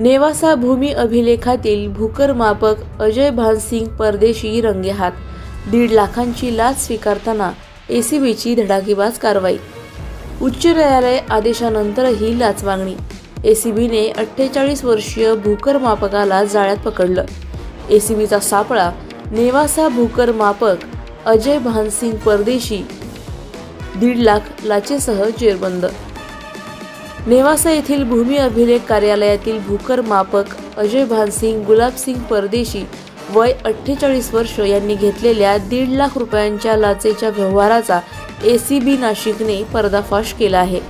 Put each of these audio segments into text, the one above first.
नेवासा भूमी अभिलेखातील भूकरमापक अजय भानसिंग परदेशी रंगेहात 1.5 लाखांची लाच स्वीकारताना एसीबीची धडाकेबाज कारवाई। उच्च न्यायालय आदेशानंतरही लाच मागणी। एसीबीने 48 वर्षीय भूकरमापकाला जाळ्यात पकडलं। एसीबीचा सापळा नेवासा भूकरमापक अजय भानसिंग परदेशी 1.5 लाख लाचेसह जेरबंद। नेवासा येथील भूमी अभिलेख कार्यालयातील भूकरमापक अजय भानसिंग गुलाबसिंग परदेशी वय 48 वर्ष यांनी घेतलेल्या 1.5 लाख रुपयांच्या लाचेच्या व्यवहाराचा एसीबी नाशिकने पर्दाफाश केला आहे।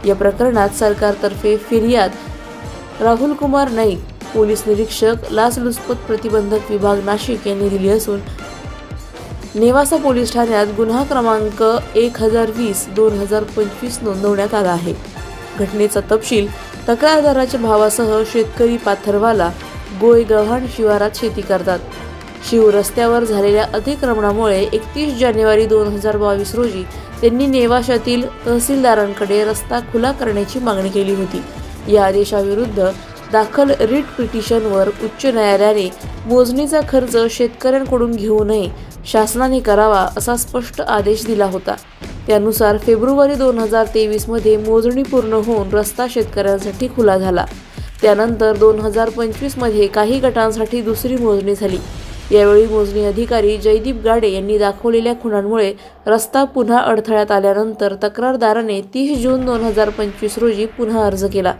या प्रकरणात सरकारतर्फे फिर्याद राहुल कुमार नाईक, पोलीस निरीक्षक लाचलुचपत प्रतिबंधक विभाग नाशिक यांनी दिली असून नेवासा पोलीस ठाण्यात गुन्हा क्रमांक 1020/2025 नोंदवण्यात आला आहे। घटनेचा तपशील तक्रारदाराच्या भावासह शेतकरी पाथरवाला गोयगव्हाण शिवारात शेती करतात। शिव रस्त्यावर झालेल्या अतिक्रमणामुळे 31 जानेवारी 2022 रोजी त्यांनी नेवाशातील तहसीलदारांकडे रस्ता खुला करण्याची मागणी केली होती। या आदेशाविरुद्ध दाखल रिट पिटिशनवर उच्च न्यायालयाने मोजणीचा खर्च शेतकऱ्यांकडून घेऊ नये, शासनाने करावा असा स्पष्ट आदेश दिला होता। त्यानुसार फेब्रुवारी 2023 मध्ये मोजणी पूर्ण होऊन रस्ता शेतकऱ्यांसाठी खुला झाला। त्यानंतर 2025 मध्ये काही गटांसाठी दुसरी मोजणी झाली। यावेळी मोजणी अधिकारी जयदीप गाडे यांनी दाखवलेल्या खुणांमुळे रस्ता पुन्हा अडथळ्यात आल्यानंतर तक्रारदाराने 30 जून 2025 रोजी पुन्हा अर्ज केला।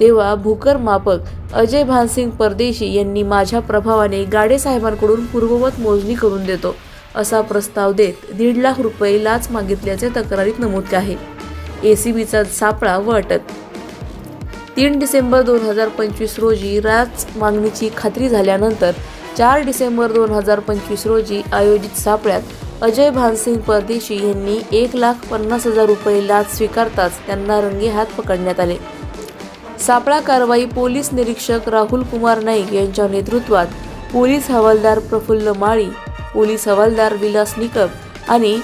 तेव्हा भूकरमापक अजय भानसिंग परदेशी यांनी माझ्या प्रभावाने गाडे साहेबांकडून पूर्ववत मोजणी करून देतो असा प्रस्ताव देत 1.5 लाख रुपये लाच मागितल्याचे तक्रारीत नमूद आहे। एसीबीचा सापळा व अटक। 3 डिसेंबर 2025 रोजी लाच मागणीची खात्री झाल्यानंतर 4 डिसेंबर 2025 रोजी आयोजित सापळ्यात अजय भानसिंग परदेशी यांनी 1,50,000 रुपये लाच स्वीकारताच त्यांना रंगेहात पकडण्यात आले। सापळा कारवाई पोलीस निरीक्षक राहुल कुमार नाईक यांच्या नेतृत्वात पोलीस हवालदार प्रफुल्ल माळी, पोलीस हवालदार विलास निकम आणि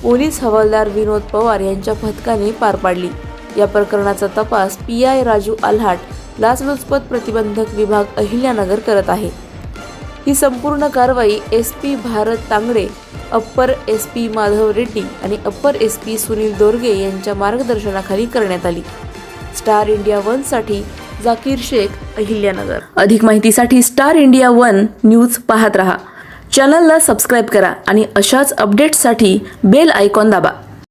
पोलीस हवालदार विनोद पवार यांच्या पथकाने पार पाडली। या प्रकरणाचा तपास PI राजू आल्हाट, लाचलुचपत प्रतिबंधक विभाग अहिल्यानगर करत आहे। ही संपूर्ण कारवाई SP Bharat Tangde, upper SP Madhav Reddy आणि अप्पर SP सुनील दोरगे यांच्या मार्गदर्शनाखाली करण्यात आली। स्टार इंडिया 1 साठी जाकीर शेख, अहिल्यानगर। अधिक माहितीसाठी स्टार इंडिया 1 न्यूज पाहत रहा। चॅनलला सबस्क्राइब करा आणि अशाच अपडेट्ससाठी बेल आयकॉन दाबा।